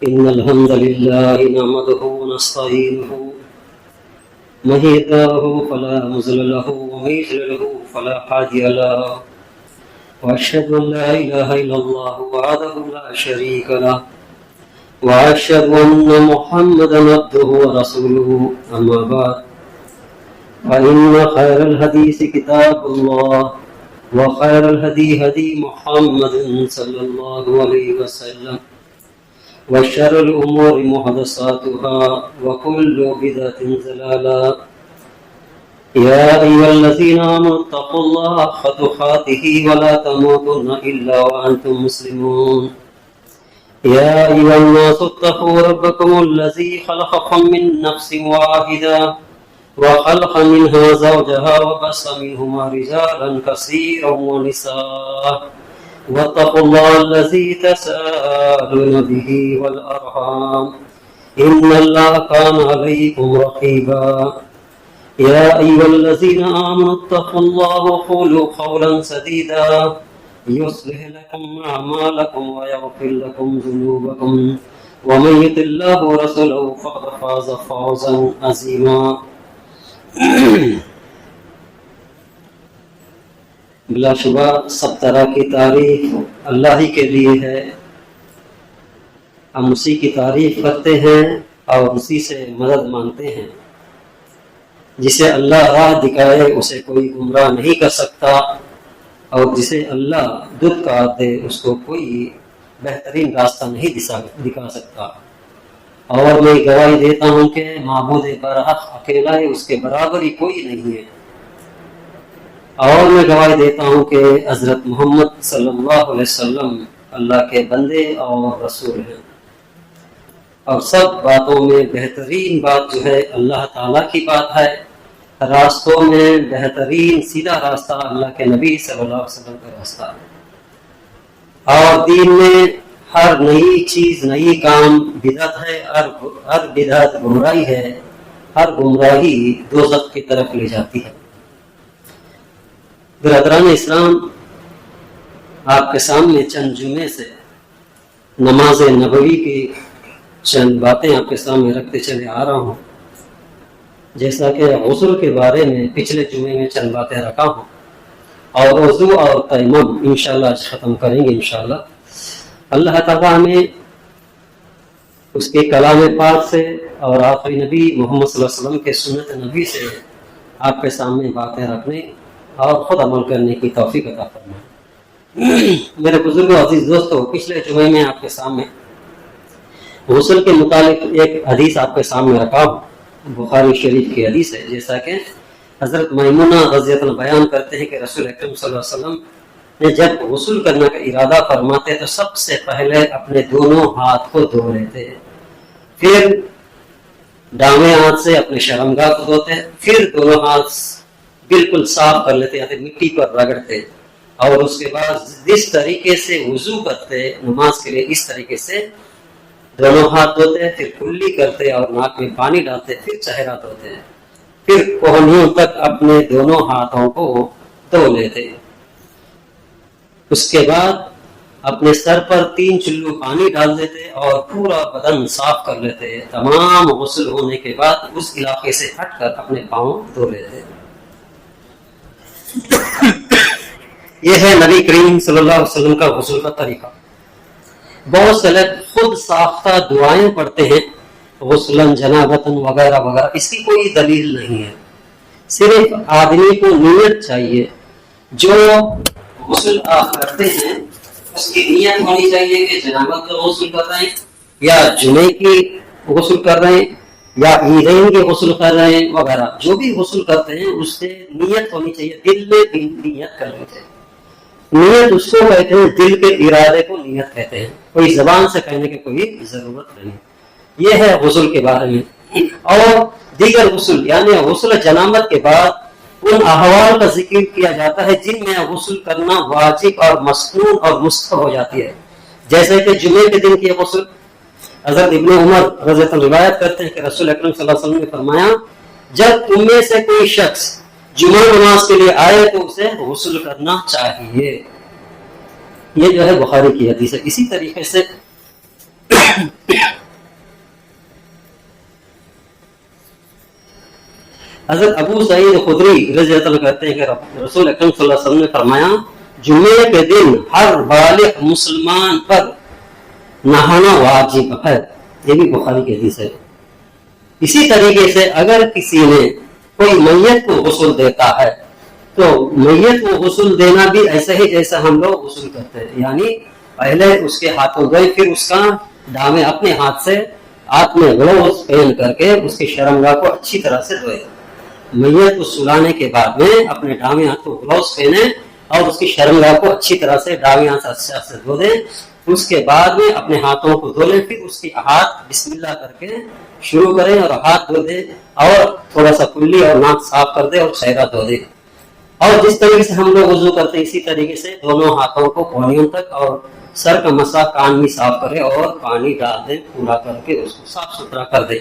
إن الحمد لله نحمده ونستعينه من يهده فلا مضل له ومن يضلل فلا هادي له وأشهد أن لا إله إلا الله وحده لا شريك له وأشهد أن محمدا عبده ورسوله أما بعد فإن خير الحديث كتاب الله وخير الهدي هدي محمد صلى الله عليه وسلم وشر الأمور محدثاتها وكل بدعة ضلالة يا أيها الذين آمنوا اتقوا الله حق تقاته ولا تموتن إلا وأنتم مسلمون يا أيها الناس اتقوا ربكم الذي خلقكم من نفس واحدة وخلق منها زوجها وبث منهما رجالا كثيرا ونساء واتقوا الله الذي تساءلون به والأرحام إن الله كان عليكم رقيبا يا أيها الذين آمنوا اتقوا الله وقولوا قولا سديدا يصلح لكم أعمالكم ويغفر لكم ذنوبكم ومن يطع الله ورسوله فقد فاز فوزا عظيما بلا شبہ سب طرح کی تعریف اللہ ہی کے لیے ہے. ہم اسی کی تعریف کرتے ہیں اور اسی سے مدد مانگتے ہیں. جسے اللہ راہ دکھائے اسے کوئی گمراہ نہیں کر سکتا اور جسے اللہ دودھ کاٹ دے اس کو کوئی بہترین راستہ نہیں دکھا سکتا. اور میں گواہی دیتا ہوں کہ معبود برحق اکیلا ہے، اس کے برابر ہی کوئی نہیں ہے. اور میں گواہی دیتا ہوں کہ حضرت محمد صلی اللہ علیہ وسلم اللہ کے بندے اور رسول ہیں. اور سب باتوں میں بہترین بات جو ہے اللہ تعالیٰ کی بات ہے. راستوں میں بہترین سیدھا راستہ اللہ کے نبی صلی اللہ علیہ وسلم کا راستہ ہے. اور دین میں ہر نئی چیز نئی کام بدعت ہے. ہر بدعت گمراہی ہے. ہر گمراہی دوزخ کی طرف لے جاتی ہے. برادران اسلام، آپ کے سامنے چند جمعے سے نماز نبوی کی چند باتیں آپ کے سامنے رکھتے چلے آ رہا ہوں. جیسا کہ غسل کے بارے میں پچھلے جمعے میں چند باتیں رکھا ہوں اور وضو اور تیمم انشاءاللہ آج ختم کریں گے انشاءاللہ. اللہ تعالیٰ ہمیں اس کے کلام پاک سے اور آخری نبی محمد صلی اللہ علیہ وسلم کے سنت نبی سے آپ کے سامنے باتیں رکھنے اور خود عمل کرنے کی توفیق عطا فرمائے. میرے بزرگوں عزیز دوستو، پچھلے جمعے میں آپ کے سامنے غسل کے متعلق ایک حدیث آپ کے سامنے رکھا ہوں. بخاری شریف کی حدیث ہے. جیسا کہ حضرت میمونہ رضی اللہ عنہ بیان کرتے ہیں کہ رسول اکرم صلی اللہ علیہ وسلم نے جب غسل کرنے کا ارادہ فرماتے تو سب سے پہلے اپنے دونوں ہاتھ کو دھو لیتے، پھر دائیں ہاتھ سے اپنے شرمگاہ کو دھوتے، پھر دونوں ہاتھ بالکل صاف کر لیتے یا پھر مٹی پر رگڑتے، اور اس کے بعد جس طریقے سے وضو کرتے نماز کے لیے اس طریقے سے دونوں ہاتھ دھوتے، پھر کلی کرتے اور ناک میں پانی ڈالتے، پھر چہرہ دھوتے، پھر کوہنیوں تک اپنے دونوں ہاتھوں کو دھو لیتے. اس کے بعد اپنے سر پر 3 چلو پانی ڈال دیتے اور پورا بدن صاف کر لیتے. تمام غسل ہونے کے بعد اس علاقے سے ہٹ کر اپنے پاؤں دھو لیتے. یہ ہے نبی کریم صلی اللہ علیہ وسلم کا غسل کا طریقہ. بہت سے لوگ خود ساختہ دعائیں پڑھتے ہیں غسلن جنابتن وغیرہ وغیرہ. اس کی کوئی دلیل نہیں ہے. صرف آدمی کو نیت چاہیے. جو غسل آپ کرتے ہیں اس کی نیت ہونی چاہیے کہ جنابت کا غسل کر رہے ہیں یا جمعے کی غسل کر رہے ہیں یا عیدین کے غسل کر رہے ہیں وغیرہ. جو بھی غسل کرتے ہیں اس سے نیت ہونی چاہیے. دل میں نیت کرنی چاہیے. نیت اس کو کہتے ہیں، دل کے ارادے کو نیت کہتے ہیں. کوئی زبان سے کہنے کی کوئی ضرورت نہیں. یہ ہے غسل کے بارے میں. اور دیگر غسل یعنی غسل جنابت کے بعد ان احوال کا ذکر کیا جاتا ہے جن میں غسل کرنا واجب اور مسنون اور مستحب ہو جاتی ہے. جیسے کہ جمعے کے دن کی غسل. حضرت ابن عمر رضی اللہ عنہ روایت کرتے ہیں کہ رسول اکرم صلی اللہ علیہ وسلم نے فرمایا، جب تم میں سے کوئی شخص جمعہ نماز کے لیے آئے تو اسے غسل کرنا چاہیے. یہ جو ہے بخاری کی حدیث ہے. اسی طریقے سے حضرت ابو سعید خدری رضی اللہ عنہ کہتے ہیں کہ رسول اکرم صلی اللہ علیہ وسلم نے فرمایا جمعے کے دن ہر بالغ مسلمان پر نہانا واجب ہے، یہ بھی بخاری کی حدیث ہے۔ اسی طریقے سے اگر کسی نے کوئی میت کو غسل دیتا ہے تو میت کو غسل دینا بھی ایسا ہی جیسا ہم لوگ غسل کرتے ہیں، یعنی پہلے اس کے ہاتھوں دھوئے، پھر اس کا دامے اپنے ہاتھ سے ہاتھ میں گلوز پہن کر کے اس کی شرمگاہ کو اچھی طرح سے دھوئے۔ میت کو سلانے کے بعد میں اپنے دامے ہاتھ کو گلوز پہنے اور اس کی شرمگاہ کو اچھی طرح سے دامے ہاتھ اچھا سے دھو دے، اس کے بعد میں اپنے ہاتھوں کو دھو لے، پھر اس کی ہاتھ بسم اللہ کر کے شروع کرے اور ہاتھ دھو دے اور تھوڑا سا کلی اور ناک صاف کر دے اور چہرہ دھو دے، اور جس طریقے سے ہم لوگ وضو کرتے ہیں اسی طریقے سے دونوں ہاتھوں کو کونیوں تک اور سر کا مسا کان بھی صاف کرے اور پانی ڈال دے پورا کر کے اس کو صاف ستھرا کر دے۔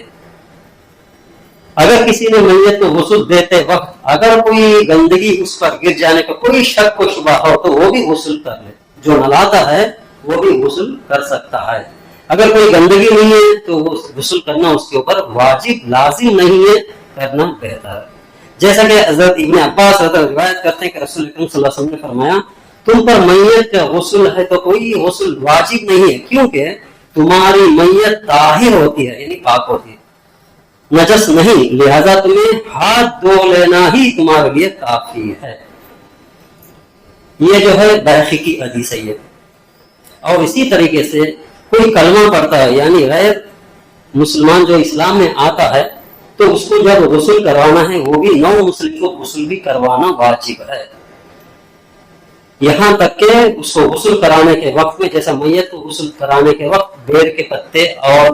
اگر کسی نے میت کو غسل دیتے وقت اگر کوئی گندگی اس پر گر جانے کا کوئی شک و شبہ ہو تو وہ بھی غسل کر لے، جو نلاتا ہے وہ بھی غسل کر سکتا ہے۔ اگر کوئی گندگی نہیں ہے تو وہ غسل کرنا اس کے اوپر واجب لازم نہیں ہے، کرنا بہتر ہے۔ جیسا کہ حضرت ابن عباس روایت کرتے ہیں کہ رسول اکرم صلی اللہ علیہ وسلم نے فرمایا تم پر میت کا غسل ہے تو کوئی غسل واجب نہیں ہے، کیونکہ تمہاری میت طاہر ہوتی ہے، یعنی پاک ہوتی ہے، نجس نہیں، لہذا تمہیں ہاتھ دھو لینا ہی تمہارے لیے کافی ہے۔ یہ جو ہے بیہقی کی حدیث ہے یہ۔ اور اسی طریقے سے کوئی کلمہ پڑھتا ہے یعنی غیر مسلمان جو اسلام میں آتا ہے تو اس کو جب غسل کروانا ہے وہ بھی نو مسلم کو غسل بھی کروانا واجب ہے، یہاں تک کہ اس کو غسل کرانے کے وقت میں جیسا میت کو غسل کرانے کے وقت بیر کے پتے اور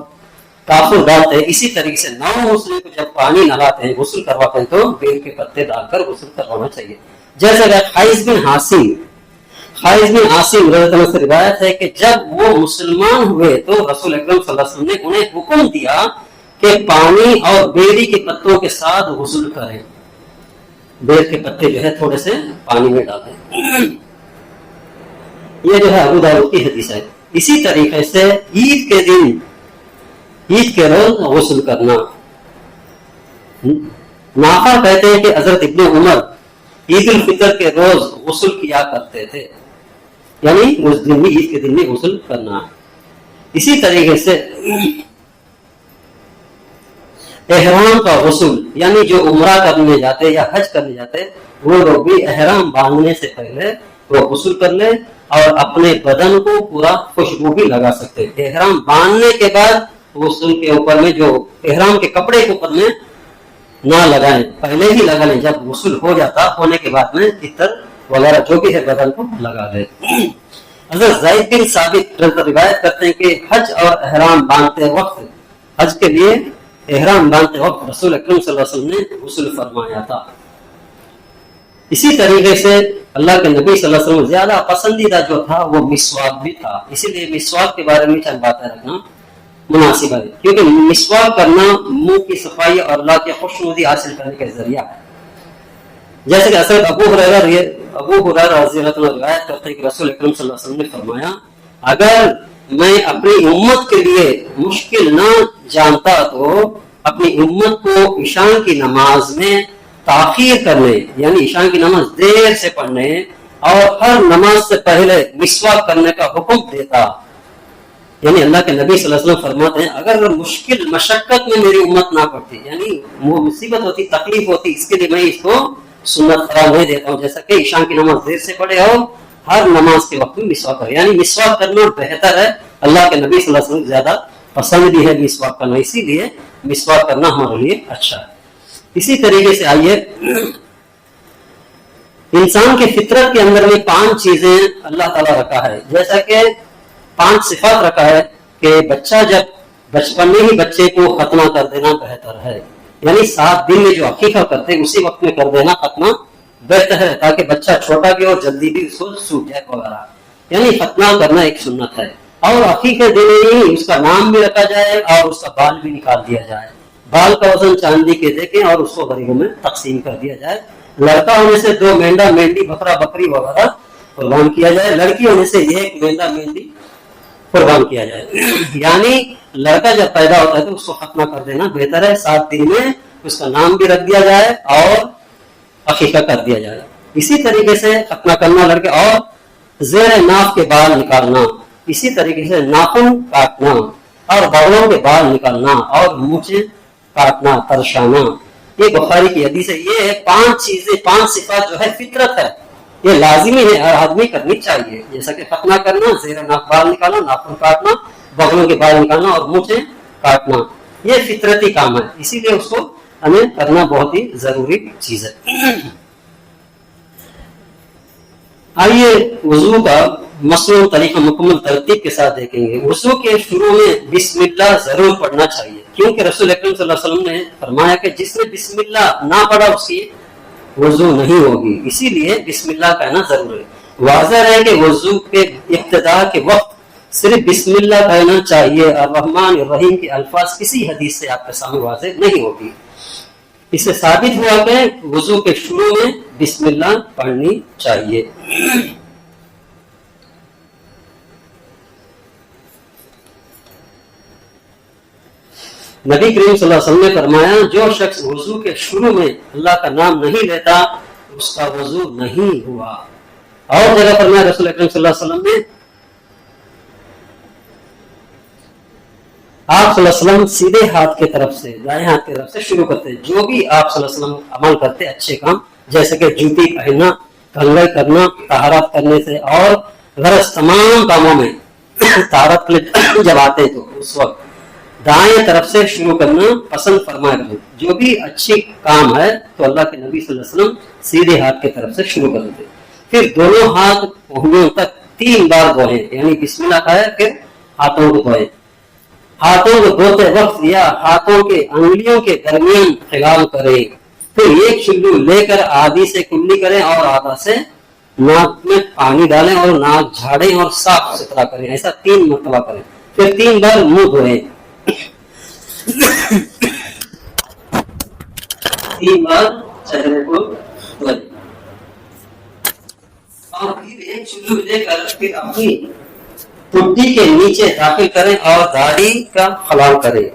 کافور ڈالتے ہیں، اسی طریقے سے نو مسلم کو جب پانی نہلاتے ہیں غسل کرواتے ہیں تو بیر کے پتے ڈال کر غسل کروانا چاہیے۔ جیسا کہ قیس بن عاصم رضی اللہ عنہ سے روایت ہے کہ جب وہ مسلمان ہوئے تو رسول اکرم صلی اللہ علیہ وسلم نے انہیں حکم دیا کہ پانی اور بیری کے پتوں کے ساتھ غسل کریں، بیر کے پتے جو ہے تھوڑے سے پانی میں ڈالیں۔ یہ جو ہے ابو داؤد کی حدیث ہے۔ اسی طریقے سے عید کے روز غسل کرنا، نافع کہتے ہیں کہ حضرت ابن عمر عید الفطر کے روز غسل کیا کرتے تھے، یعنی اس دن بھی عید کے دن بھی غسل کرنا۔ اسی طریقے سے احرام کا غسل، یعنی جو عمرہ کرنے جاتے یا حج کرنے جاتے وہ لوگ بھی احرام باندھنے سے پہلے وہ غسل کر لے اور اپنے بدن کو پورا خوشبو بھی لگا سکتے۔ احرام باندھنے کے بعد غسل کے اوپر میں جو احرام کے کپڑے کے اوپر میں نہ لگائیں، پہلے ہی لگا لیں، جب غسل ہو جاتا ہونے کے بعد میں عطر وغیرہ جو بھی ہے بدن کو لگا دے۔ حضرت زید بن ثابت روایت کرتے ہیں کہ حج اور احرام باندھتے وقت حج کے لیے احرام باندھتے وقت رسول اکرم صلی اللہ علیہ وسلم نے غسل فرمایا تھا۔ اسی طریقے سے اللہ کے نبی صلی اللہ علیہ وسلم زیادہ پسندیدہ جو تھا وہ مسواک بھی تھا، اسی لیے مسواک کے بارے میں چند باتیں رکھنا مناسب ہے، کیونکہ مسواک کرنا منہ کی صفائی اور اللہ کی خوشنودی حاصل کرنے کا ذریعہ ہے۔ جیسے کہ حضرت ابو ہریرہ رضی اللہ عنہ روایت کرتے ہیں کہ رسول اکرم صلی اللہ علیہ وسلم نے فرمایا اگر میں اپنی امت کے لیے مشکل نہ جانتا تو اپنی امت کو عشاء کی نماز میں تاخیر کرنے، یعنی عشاء کی نماز دیر سے پڑھنے اور ہر نماز سے پہلے مسواک کرنے کا حکم دیتا۔ یعنی اللہ کے نبی صلی اللہ علیہ وسلم فرماتے ہیں اگر مشکل مشقت میں میری امت نہ پڑتی، یعنی وہ مصیبت ہوتی، تکلیف ہوتی، اس کے لیے میں اس کو سنت قرار نہیں دیتا ہوں، جیسا کہ عشاء کی نماز دیر سے پڑھے اور ہر نماز کے وقت میں مسواک کرے، یعنی مسواک کرنا بہتر ہے، اللہ کے نبی صلی اللہ علیہ وسلم زیادہ پسند بھی ہے مسواک کرنا، اسی لیے مسواک کرنا ہمارے لیے اچھا ہے۔ اسی طریقے سے آئیے انسان کی فطرت کے اندر میں 5 چیزیں اللہ تعالیٰ رکھا ہے، جیسا کہ 5 صفات رکھا ہے کہ بچہ جب بچپن میں ہی بچے کو ختنہ کر دینا بہتر ہے، یعنی 7 دن میں جو عقیقہ کرتے ہیں اسی وقت میں کر دینا ختنہ بہتر ہے، تاکہ بچہ چھوٹا بھی اور جلدی بھی اس کو سوکھ جائے وغیرہ، یعنی ختنہ کرنا ایک سنت ہے۔ اور عقیقے دینے ہی اس کا نام بھی رکھا جائے اور اس کا بال بھی نکال دیا جائے، بال کا وزن چاندی کے دیکھیں اور اس کو غریبوں میں تقسیم کر دیا جائے۔ لڑکا ہونے سے 2 مینڈا مینڈی بکرا بکری وغیرہ قربان کیا جائے، لڑکی ہونے سے 1 مینڈا مینڈی قربان کیا جائے، یعنی لڑکا جب پیدا ہوتا ہے تو اس کو ختنہ کر دینا بہتر ہے، 7 دن میں اس کا نام بھی رکھ دیا جائے اور عقیقہ کر دیا جائے. اسی طریقے سے ختنہ کرنا لڑکے اور زیر ناف کے بال نکالنا, اسی طریقے سے ناخن کاٹنا اور بغلوں کے بال نکالنا اور مونچھیں کاٹنا, ترشانا. یہ بخاری کی حدیث ہے. یہ 5 چیزیں 5 صفات جو ہے فطرت ہے, یہ لازمی ہے, ہر آدمی کرنی چاہیے. جیسا کہ ختنہ کرنا, زیر ناف بال نکالنا, ناخن کاٹنا, بغلوں کے بال نکالنا اور مونچھیں کاٹنا, یہ فطرتی کام ہے. اسی لیے اس کو ہمیں کرنا بہت ہی ضروری چیز ہے. آئیے وضو کا مسئلہ طریقہ مکمل ترتیب کے ساتھ دیکھیں گے. وضو کے شروع میں بسم اللہ ضرور پڑھنا چاہیے, کیونکہ رسول اکرم صلی اللہ علیہ وسلم نے فرمایا کہ جس نے بسم اللہ نہ پڑھا اس کی وضو نہیں ہوگی, اسی لیے بسم اللہ کہنا ضرور ہے. واضح ہے کہ وضو کے ابتدا کے وقت صرف بسم اللہ کہنا چاہیے. الرحمن الرحیم کے الفاظ کسی حدیث سے آپ کے سامنے واضح نہیں ہوگی. اس سے ثابت ہوا کہ وضو کے شروع میں بسم اللہ پڑھنی چاہیے. نبی کریم صلی اللہ علیہ وسلم نے فرمایا جو شخص وضو کے شروع میں اللہ کا نام نہیں لیتا اس کا وضو نہیں ہوا. اور جگہ فرمایا رسول اکرم صلی اللہ علیہ وسلم نے, آپ صلی اللہ علیہ وسلم سیدھے ہاتھ کی طرف سے, دائیں ہاتھ کی طرف سے شروع کرتے. جو بھی آپ صلی اللہ علیہ وسلم عمل کرتے اچھے کام, جیسے کہ جوتی پہننا, کنگھائی کرنا, طہارت کرنے سے, اور غرض تمام کاموں میں طہارت کے لیے جب آتے تو اس وقت دائیں طرف سے شروع کرنا پسند فرمایا کرتے. جو بھی اچھی کام ہے تو اللہ کے نبی صلی اللہ علیہ وسلم سیدھے ہاتھ کی طرف سے شروع کرتے. پھر دونوں ہاتھ انگلیوں تک 3 بار دھوئیں, یعنی بسم اللہ کا ہے, پھر ہاتھوں کو دھوئیں. ہاتھوں کو دھوتے وقت یا ہاتھوں کے انگلیوں کے درمیان خلال کریں. پھر ایک چلو لے کر آدھی سے کلی کریں اور آدھا سے ناک میں پانی ڈالیں اور ناک جھاڑیں اور صاف ستھرا کریں. ایسا 3 مرتبہ کریں. پھر 3 بار منہ دھوئیں. 3 بار چہرے کو دھوئیں اور پھر ایک چلو لے کر پھر اپنی ٹوٹی کے نیچے داخل کریں اور داڑھی کا خلال کریں.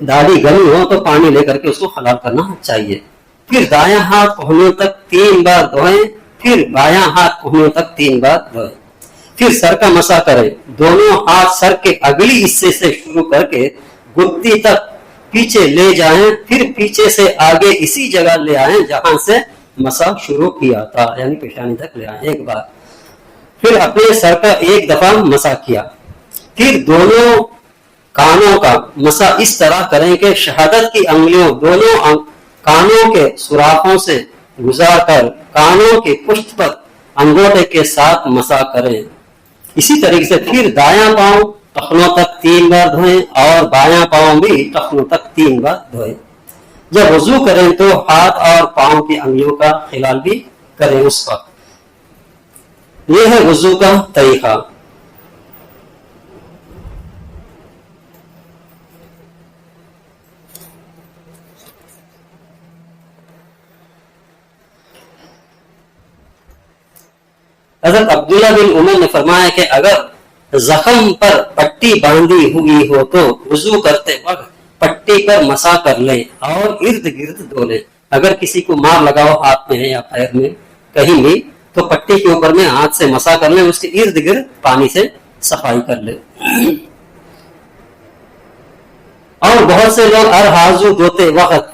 داڑھی گرم ہو تو پانی لے کر کے اس کو خلال کرنا چاہیے. پھر دایاں ہاتھ کہنیوں تک 3 بار دھوئیں. پھر بایاں ہاتھ کہنیوں تک 3 بار دھوئیں. پھر سر کا مسح کریں. دونوں ہاتھ سر کے اگلی حصے سے شروع کر کے گھٹی تک پیچھے لے جائیں. پھر پیچھے سے آگے اسی جگہ لے آئیں جہاں سے مسح شروع کیا تھا, یعنی پیشانی تک لے آئیں ایک بار. پھر اپنے سر کا ایک دفعہ مسح کیا. پھر دونوں کانوں کا مسح اس طرح کریں کہ شہادت کی انگلیوں دونوں کانوں کے سوراخوں سے گزار کر کانوں کے پشت پر انگوٹھے کے ساتھ مسح کریں. اسی طریقے سے پھر دایاں پاؤں ٹخنوں تک 3 بار دھوئیں اور بایاں پاؤں بھی ٹخنوں تک 3 بار دھوئیں. جب وضو کریں تو ہاتھ اور پاؤں کی انگلیوں کا خلال بھی کریں اس وقت. یہ ہے وضو کا طریقہ. حضرت عبداللہ بن عمر نے فرمایا کہ اگر زخم پر پٹی باندھی ہوئی ہو تو وضو کرتے وقت پٹی پر مسح کر لیں اور ارد گرد دھو لیں. اگر کسی کو مار لگاؤ ہاتھ میں ہے یا پیر میں کہیں بھی تو پٹی کے اوپر میں ہاتھ سے مسح کر لیں, اس کے ارد گرد پانی سے صفائی کر لیں. اور بہت سے لوگ ہر ہاضو دھوتے وقت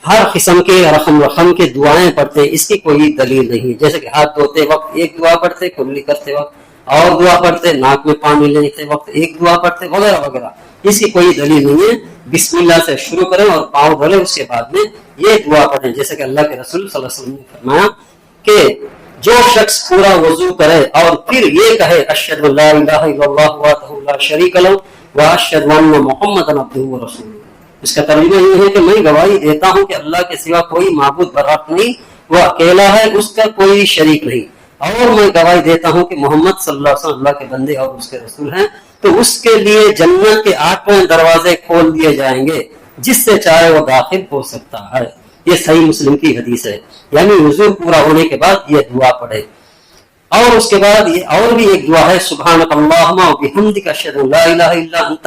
ہر قسم کے رقم کے دعائیں پڑھتے, اس کی کوئی دلیل نہیں. جیسے کہ ہاتھ دھوتے وقت ایک دعا پڑھتے, کلی کرتے وقت اور دعا پڑھتے, ناک میں پانی لیتے وقت ایک دعا پڑھتے, وغیرہ وغیرہ. اس کی کوئی دلیل نہیں ہے. بسم اللہ سے شروع کریں اور پاؤں دھولیں, اس کے بعد میں یہ دعا پڑھیں. جیسے کہ اللہ کے رسول صلی اللہ علیہ وسلم نے فرمایا کہ جو شخص پورا وضو کرے اور پھر یہ کہے اشہد ان لا الہ الا اللہ وحدہ لا شریک لہ واشہد ان محمدا عبدہ ورسولہ, اس کا ترجمہ یہ ہے کہ میں گواہی دیتا ہوں کہ اللہ کے سوا کوئی معبود برحق نہیں, وہ اکیلا ہے, اس کا کوئی شریک نہیں, اور میں گواہی دیتا ہوں کہ محمد صلی اللہ علیہ وسلم اللہ کے بندے اور اس کے رسول ہیں. تو اس کے لیے جنت کے 8 دروازے کھول دیے جائیں گے, جس سے چاہے وہ داخل ہو سکتا ہے. یہ صحیح مسلم کی حدیث ہے. یعنی وضو پورا ہونے کے بعد یہ دعا پڑھے. اور اس کے بعد یہ اور بھی ایک دعا ہے, سبحانک اللہم و بحمدک اشہد ان لا الہ الا انت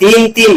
3-3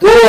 2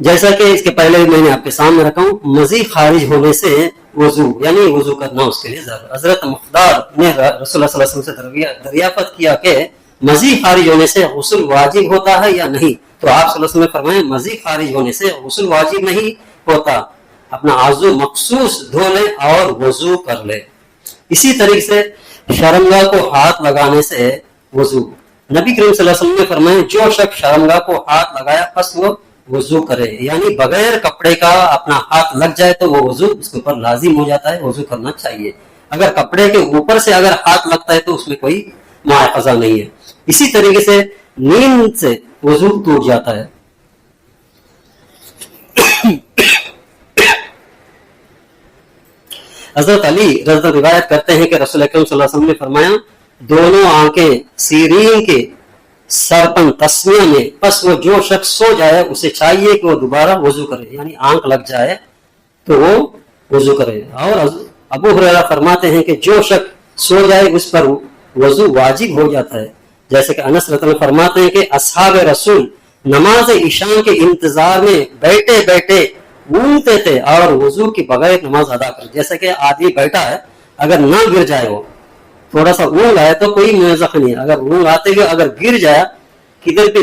جیسا کہ اس کے پہلے میں نے آپ کے سامنے رکھا ہوں، مزید خارج ہونے سے وضو یعنی وضو کرنا اس کے لیے ضرور۔ حضرت مقدار نے رسول اللہ صلی اللہ علیہ وسلم سے دریافت کیا کہ مزید خارج ہونے سے غسل واجب ہوتا ہے یا نہیں، تو آپ صلی اللہ علیہ وسلم نے فرمایا مزید خارج ہونے سے غسل واجب نہیں ہوتا، اپنا عضو مخصوص دھو لے اور وضو کر لے۔ اسی طریقے سے شرمگاہ کو ہاتھ لگانے سے وضو، نبی کریم صلی اللہ علیہ وسلم نے فرمایا جو شخص شرمگاہ کو ہاتھ لگایا پس وہ وضو کرے، یعنی بغیر کپڑے کا اپنا ہاتھ لگ جائے تو وہ وضو اس کے اوپر لازم ہو جاتا ہے، وضو کرنا چاہیے۔ اگر کپڑے کے اوپر سے اگر ہاتھ لگتا ہے تو اس میں کوئی مواخذہ نہیں ہے۔ اسی طریقے سے نیند سے وضو ٹوٹ جاتا ہے۔ حضرت علی رضی اللہ عنہ روایت کرتے ہیں کہ رسول اکرم صلی اللہ علیہ وسلم نے فرمایا دونوں آنکھیں سیرین کے سرپن تسمیہ میں، پس وہ جو شخص سو جائے اسے چاہیے کہ وہ دوبارہ وضو کرے، یعنی آنکھ لگ جائے تو وہ وضو کرے۔ اور ابو ہریرہ فرماتے ہیں کہ جو شخص سو جائے اس پر وضو واجب ہو جاتا ہے، جیسے کہ انس رضی اللہ عنہ فرماتے ہیں کہ اصحاب رسول نماز عشاء کے انتظار میں بیٹھے بیٹھے اونگتے تھے اور وضو کے بغیر نماز ادا کرتے۔ جیسے کہ آدمی بیٹھا ہے، اگر نہ گر جائے وہ تھوڑا سا اونگ آیا تو کوئی موزق نہیں ہے، اگر اونگ آتے ہوئے اگر گر جایا کدھر پہ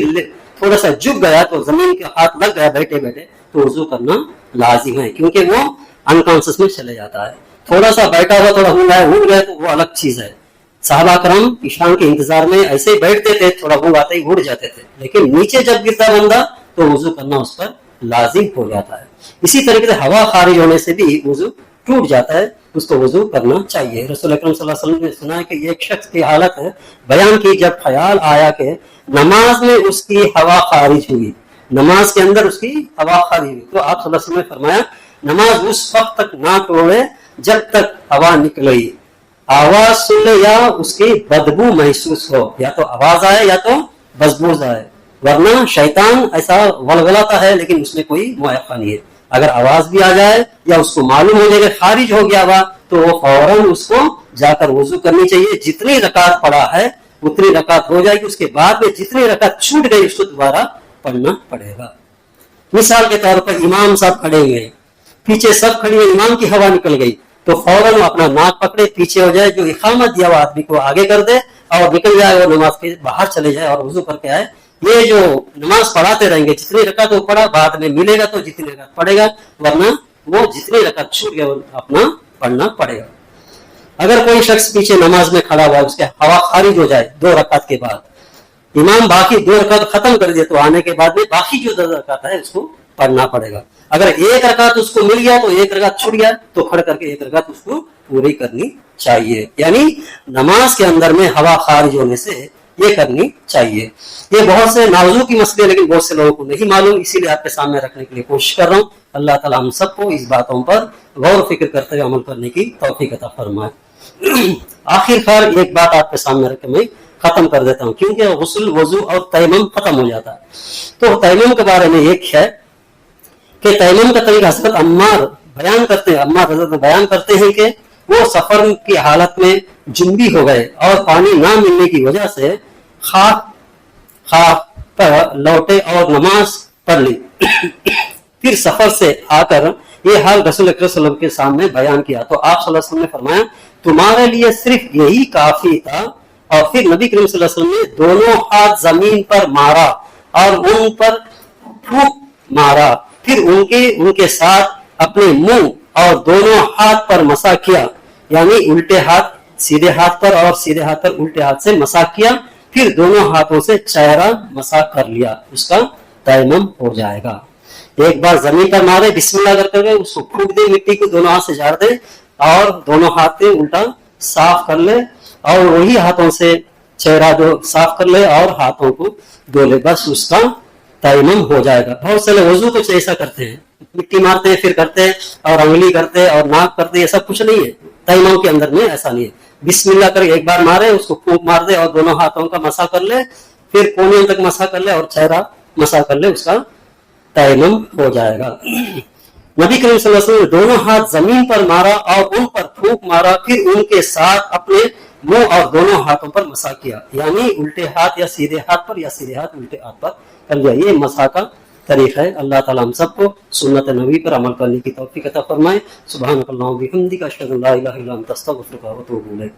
تھوڑا سا جھک گیا تو زمین کے ہاتھ لگ گیا بیٹھے بیٹھے تو وضو کرنا لازم ہے، کیونکہ وہ انکانشس میں چلے جاتا ہے۔ تھوڑا سا بیٹھا ہوا تھوڑا اونگ آیا اونگ گیا تو وہ الگ چیز ہے۔ صحابہ کرام عشاء کے انتظار میں ایسے ہی بیٹھتے تھے، تھوڑا اونگ آتے ہی اڑ جاتے تھے، لیکن نیچے جب گرتا بندہ تو وضو کرنا اس پر لازم ہو جاتا ہے۔ اسی طریقے سے ہوا خارج ہونے سے بھی وضو ٹوٹ جاتا ہے، اس کو وضو کرنا چاہیے۔ رسول اکرم صلی اللہ علیہ وسلم نے سنا ہے کہ ایک شخص کی حالت ہے بیان کی جب خیال آیا کہ نماز میں اس کی ہوا خارج ہوئی، نماز کے اندر اس کی ہوا خارج ہوئی، تو آپ صلی اللہ علیہ وسلم نے فرمایا نماز اس وقت تک نہ توڑے جب تک ہوا نکلے، آواز سن لے یا اس کی بدبو محسوس ہو، یا تو آواز آئے یا تو بدبو آئے، ورنہ شیطان ایسا ولولاتا ہے لیکن اس میں کوئی موقع نہیں ہے۔ اگر آواز بھی آ جائے یا اس کو معلوم ہو جائے کہ خارج ہو گیا ہوا تو وہ فوراً اس کو جا کر وضو کرنی چاہیے، جتنی رکعت پڑا ہے اتنی رکعت ہو جائے گی، اس کے بعد میں جتنی رکعت چھوٹ گئی اس کو دوبارہ پڑھنا پڑے گا۔ مثال کے طور پر امام صاحب کھڑے ہوئے ہیں، پیچھے سب کھڑی ہوئے، امام کی ہوا نکل گئی تو فوراً وہ اپنا ناک پکڑے پیچھے ہو جائے، جو اقامت دیا وہ آدمی کو آگے کر دے اور نکل جائے، وہ نماز کے باہر چلے جائے اور وضو کر کے آئے۔ یہ جو نماز پڑھاتے رہیں گے جتنی رکعت وہ پڑھا بعد میں ملے گا تو جتنی رکعت پڑھے گا، ورنہ وہ جتنی رکعت چھوٹ گیا وہ اپنا پڑھنا پڑے گا۔ اگر کوئی شخص پیچھے نماز میں کھڑا ہوا ہے، اس کے ہوا خارج ہو جائے 2 رکعت کے بعد، امام باقی 2 رکعت ختم کر دے تو آنے کے بعد میں باقی جو 2 رکعت ہے اس کو پڑھنا پڑے گا۔ اگر 1 رکعت اس کو مل گیا تو 1 رکعت چھوٹ گیا تو کھڑ کر کے 1 رکعت اس کو پوری کرنی چاہیے، یعنی نماز کے اندر میں ہوا خارج ہونے سے یہ کرنی چاہیے۔ یہ بہت سے نازک کی مسئلے لیکن بہت سے لوگوں کو نہیں معلوم، اسی لیے آپ کے سامنے رکھنے کے لیے کوشش کر رہا ہوں۔ اللہ تعالیٰ ہم سب کو اس باتوں پر غور و فکر کرتے ہوئے عمل کرنے کی توفیق عطا فرمائے۔ آخر کار ایک بات آپ کے سامنے رکھ کے میں ختم کر دیتا ہوں، کیونکہ غسل وضو اور تیمم ختم ہو جاتا ہے۔ تو تیمم کے بارے میں ایک ہے کہ تیمم کا طریقہ حضرت عمار حضرت بیان کرتے ہیں کہ وہ سفر کی حالت میں جنبی ہو گئے اور پانی نہ ملنے کی وجہ سے خاک پر لوٹے اور نماز پڑھ لی، پھر سفر سے آ کر یہ حال رسول اکرم صلی اللہ علیہ وسلم کے سامنے بیان کیا تو آپ صلی اللہ علیہ وسلم نے فرمایا تمہارے لیے صرف یہی کافی تھا، اور پھر نبی کریم صلی اللہ علیہ وسلم نے دونوں ہاتھ زمین پر مارا اور ان پر پھونک مارا، پھر ان کے ساتھ اپنے منہ اور دونوں ہاتھ پر مسح کیا، یعنی الٹے ہاتھ سیدھے ہاتھ پر اور سیدھے ہاتھ پر الٹے ہاتھ سے مسح کیا، پھر دونوں ہاتھوں سے چہرہ مسح کر لیا، اس کا تیمم ہو جائے گا۔ ایک بار زمین پر مارے بسم اللہ کر کے اس کو پھونک دے، مٹی کو دونوں ہاتھ سے جھاڑ دے اور دونوں ہاتھ سے الٹا صاف کر لے اور وہی ہاتھوں سے چہرہ جو صاف کر لے اور ہاتھوں کو دھو لے، بس اس کا تیمم ہو جائے گا۔ بہت سے لوگ وضو کچھ ایسا کرتے ہیں، مٹی مارتے ہیں پھر کرتے ہیں اور انگلی کرتے اور ناک کرتے، یہ سب کچھ نہیں ہے تیمم کے اندر میں، ایسا نہیں ہے۔ بسم اللہ کر ایک بار مارے، اس کو پھونک مار دے اور دونوں ہاتھوں کا مسح کر لے، پھر کونیوں تک مسح کر لے اور چہرہ مسح کر لے، اس کا تیمم ہو جائے گا۔ نبی کریم صلی اللہ علیہ وسلم نے دونوں ہاتھ زمین پر مارا اور ان پر پھونک مارا، پھر ان کے ساتھ اپنے منہ اور دونوں ہاتھوں پر مسح کیا، یعنی الٹے ہاتھ یا سیدھے ہاتھ پر یا سیدھے ہاتھ الٹے ہاتھ پر کر لیا۔ یہ مسح کا طریقہ ہے. اللہ تعالیٰ ہم سب کو سنت نبی پر عمل کرنے کی توفیق عطا فرمائے. سبحانک اللہم و بحمدک اشہد ان لا الہ الا انت استغفرک و اتوب الیک.